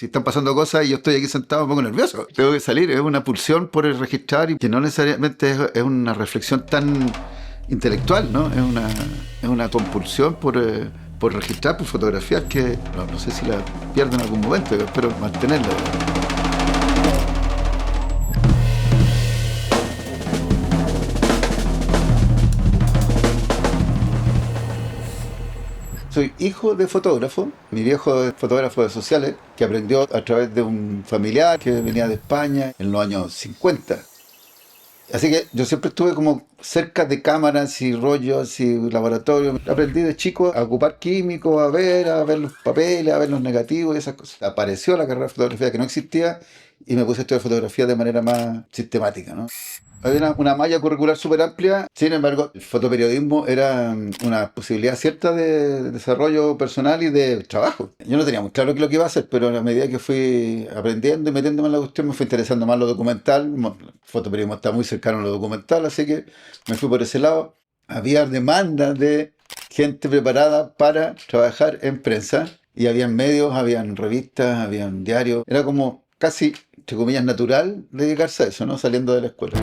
Si están pasando cosas y yo estoy aquí sentado un poco nervioso, tengo que salir, es una pulsión por el registrar y que no necesariamente es una reflexión tan intelectual, ¿no? Es una compulsión por registrar, por fotografiar, que no sé si la pierdo en algún momento, pero espero mantenerla. Soy hijo de fotógrafo. Mi viejo es fotógrafo de sociales que aprendió a través de un familiar que venía de España en los años 50. Así que yo siempre estuve como cerca de cámaras y rollos y laboratorios. Aprendí de chico a ocupar químicos, a ver los papeles, a ver los negativos y esas cosas. Apareció la carrera de fotografía que no existía y me puse a estudiar fotografía de manera más sistemática, ¿no? Había una malla curricular súper amplia, sin embargo, el fotoperiodismo era una posibilidad cierta de desarrollo personal y de trabajo. Yo no tenía muy claro qué es lo que iba a hacer, pero a medida que fui aprendiendo y metiéndome en la cuestión, me fue interesando más lo documental. El fotoperiodismo está muy cercano a lo documental, así que me fui por ese lado. Había demanda de gente preparada para trabajar en prensa, y habían medios, habían revistas, habían diarios. Era como casi, entre comillas, natural dedicarse a eso, ¿no? Saliendo de la escuela.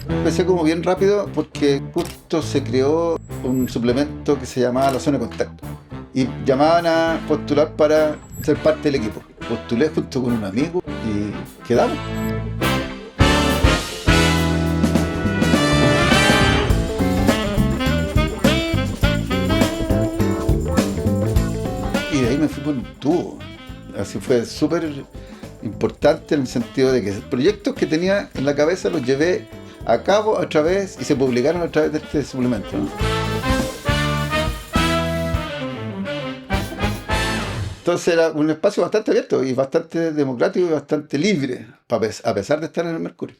Empecé como bien rápido porque justo se creó un suplemento que se llamaba La Zona de Contacto. Y llamaban a postular para ser parte del equipo. Postulé junto con un amigo y quedamos. Y de ahí me fui por un tubo. Así fue súper importante en el sentido de que proyectos que tenía en la cabeza los llevé a cabo a través y se publicaron a través de este suplemento, ¿no? Entonces era un espacio bastante abierto y bastante democrático y bastante libre, a pesar de estar en el Mercurio.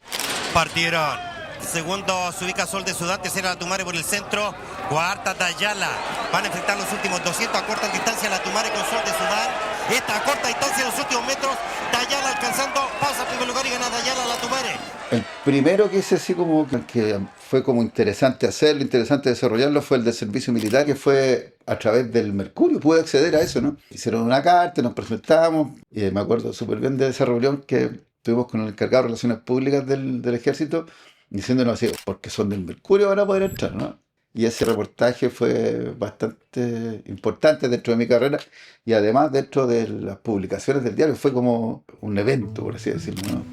Partieron. Segundo se ubica Sol de Sudán, tercera La Tumare por el centro, cuarta Dayala. Van a enfrentar los últimos 200 a corta distancia La Tumare con Sol de Sudán. Esta a corta distancia en los últimos metros, Dayala alcanzando, pasa a primer lugar y gana Dayala La Tumare. El primero que hice así como que fue como interesante hacerlo, interesante desarrollarlo, fue el de servicio militar, que fue a través del Mercurio. Pude acceder a eso, ¿no? Hicieron una carta, nos presentamos, y me acuerdo súper bien de esa reunión que tuvimos con el encargado de Relaciones Públicas del Ejército, diciéndonos así, porque son del Mercurio van a poder entrar, ¿no? Y ese reportaje fue bastante importante dentro de mi carrera y además dentro de las publicaciones del diario. Fue como un evento, por así decirlo, ¿no?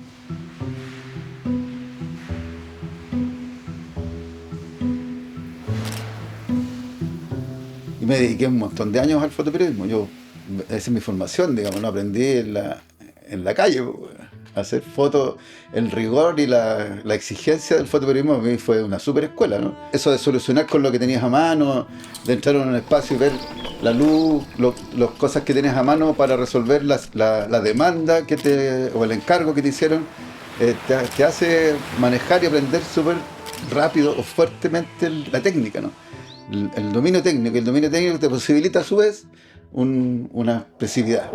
Y me dediqué un montón de años al fotoperiodismo. Esa es mi formación, digamos, ¿no? Aprendí en la calle, a hacer fotos. El rigor y la exigencia del fotoperiodismo a mí fue una super escuela, ¿no? Eso de solucionar con lo que tenías a mano, de entrar en un espacio y ver la luz, las cosas que tienes a mano para resolver la demanda o el encargo que te hicieron, te hace manejar y aprender súper rápido o fuertemente la técnica, ¿no? El dominio técnico. El dominio técnico te posibilita a su vez una expresividad.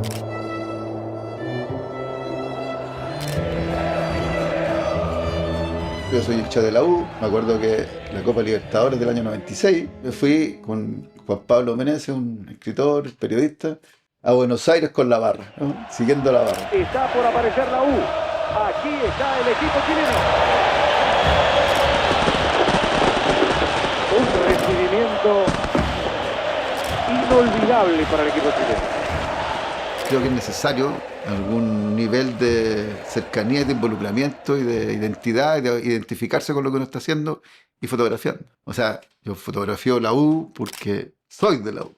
Yo soy hincha de la U. Me acuerdo que la Copa Libertadores del año 96, me fui con Juan Pablo Meneses, un escritor, periodista, a Buenos Aires con la barra, ¿no? Siguiendo la barra. Está por aparecer la U. Aquí está el equipo chileno. Un recibimiento inolvidable para el equipo chileno. Creo que es necesario algún nivel de cercanía y de involucramiento y de identidad, y de identificarse con lo que uno está haciendo y fotografiando. O sea, yo fotografío la U porque soy de la U.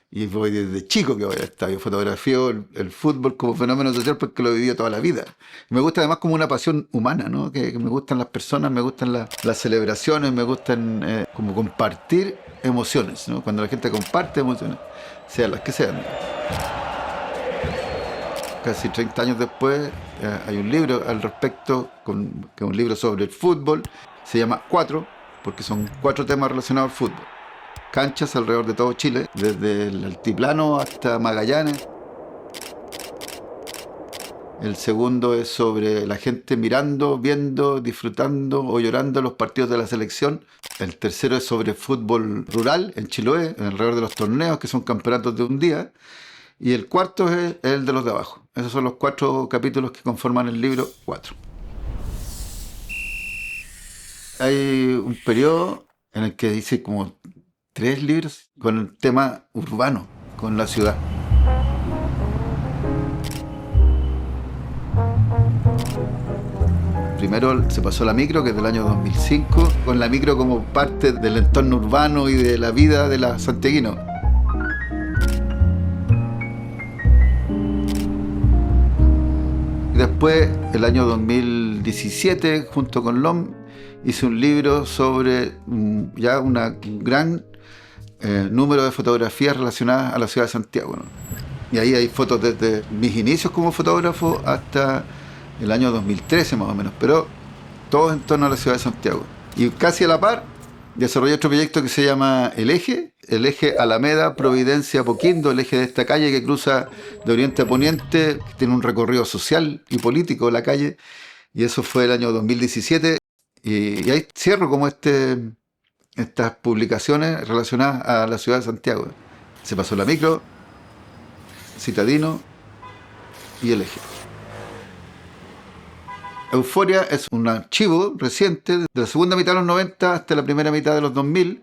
Y voy desde chico que voy al estadio. Fotografío el fútbol como fenómeno social porque lo he vivido toda la vida. Y me gusta además como una pasión humana, ¿no? Que me gustan las personas, me gustan las celebraciones, me gustan como compartir emociones, ¿no? Cuando la gente comparte emociones, sean las que sean, ¿no? Casi 30 años después hay un libro al respecto, que es un libro sobre el fútbol. Se llama Cuatro, porque son 4 temas relacionados al fútbol. Canchas alrededor de todo Chile, desde el Altiplano hasta Magallanes. El segundo es sobre la gente mirando, viendo, disfrutando o llorando los partidos de la selección. El tercero es sobre fútbol rural en Chiloé, alrededor de los torneos, que son campeonatos de un día. y el cuarto es el de los de abajo. Esos son los 4 capítulos que conforman el libro 4. Hay un periodo en el que dice como 3 libros con el tema urbano, con la ciudad. Primero se pasó a la micro, que es del año 2005, con la micro como parte del entorno urbano y de la vida de los santiaguinos. Y después, el año 2017, junto con LOM, hice un libro sobre ya un gran número de fotografías relacionadas a la ciudad de Santiago, ¿no? Y ahí hay fotos desde mis inicios como fotógrafo hasta el año 2013 más o menos, pero todo en torno a la ciudad de Santiago. Y casi a la par desarrollé otro proyecto que se llama El Eje Alameda, Providencia, Poquindo, el eje de esta calle que cruza de oriente a poniente, que tiene un recorrido social y político la calle, y eso fue el año 2017, y ahí cierro como estas publicaciones relacionadas a la ciudad de Santiago. Se pasó la micro, Citadino y El Eje. Euforia es un archivo reciente de la segunda mitad de los 90 hasta la primera mitad de los 2000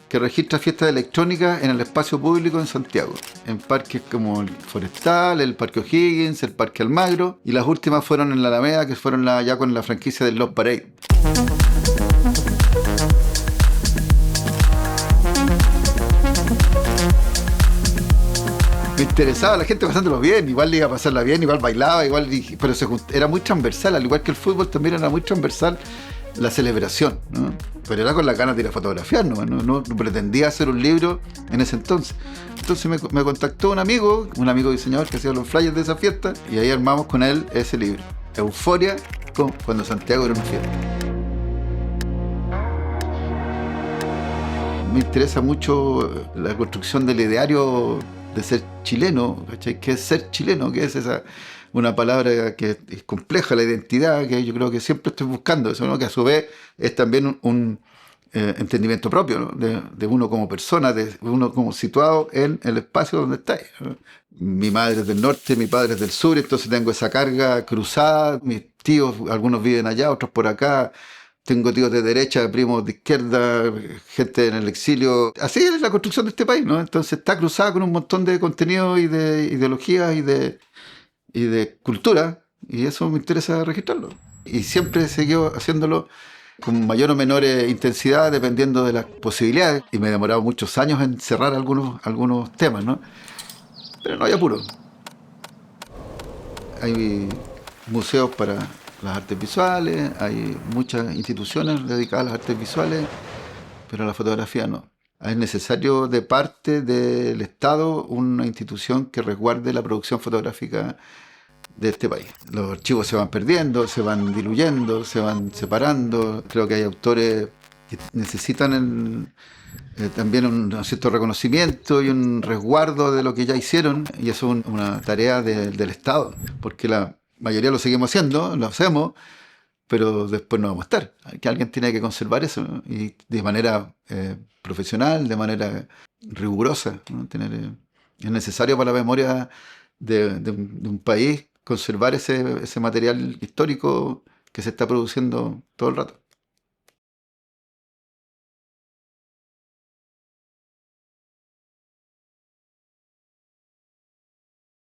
que registra fiestas electrónicas en el espacio público en Santiago, en parques como el Forestal, el Parque O'Higgins, el Parque Almagro, y las últimas fueron en la Alameda, que fueron ya con la franquicia del Love Parade. Me interesaba la gente pasándolo bien, igual le iba a pasarla bien, igual bailaba, pero era muy transversal, al igual que el fútbol también era muy transversal la celebración, ¿no? Pero era con la ganas de ir a fotografiar, no pretendía hacer un libro en ese entonces. Entonces me contactó un amigo diseñador que hacía los flyers de esa fiesta, y ahí armamos con él ese libro, Euforia, cuando Santiago era una fiesta. Me interesa mucho la construcción del ideario de ser chileno, ¿cachai? ¿Qué es ser chileno? ¿Qué es una palabra que es compleja, la identidad, que yo creo que siempre estoy buscando eso, ¿no? Que a su vez es también un entendimiento propio, ¿no? de uno como persona, de uno como situado en el espacio donde está, ¿no? Mi madre es del norte, mi padre es del sur, entonces tengo esa carga cruzada, mis tíos, algunos viven allá, otros por acá. Tengo tíos de derecha, primos de izquierda, gente en el exilio. Así es la construcción de este país, ¿no? Entonces está cruzada con un montón de contenido y de ideologías y de cultura, y eso me interesa registrarlo. Y siempre he seguido haciéndolo con mayor o menor intensidad, dependiendo de las posibilidades. Y me he demorado muchos años en cerrar algunos temas, ¿no? Pero no hay apuro. Hay museos para las artes visuales, hay muchas instituciones dedicadas a las artes visuales, pero a la fotografía no. Es necesario de parte del Estado una institución que resguarde la producción fotográfica de este país. Los archivos se van perdiendo, se van diluyendo, se van separando. Creo que hay autores que necesitan también un cierto reconocimiento y un resguardo de lo que ya hicieron, y eso es una tarea del Estado, porque la mayoría lo seguimos haciendo, lo hacemos, pero después no vamos a estar. Que alguien tiene que conservar eso, ¿no? Y de manera profesional, de manera rigurosa, ¿no? Es necesario para la memoria de un país conservar ese material histórico que se está produciendo todo el rato.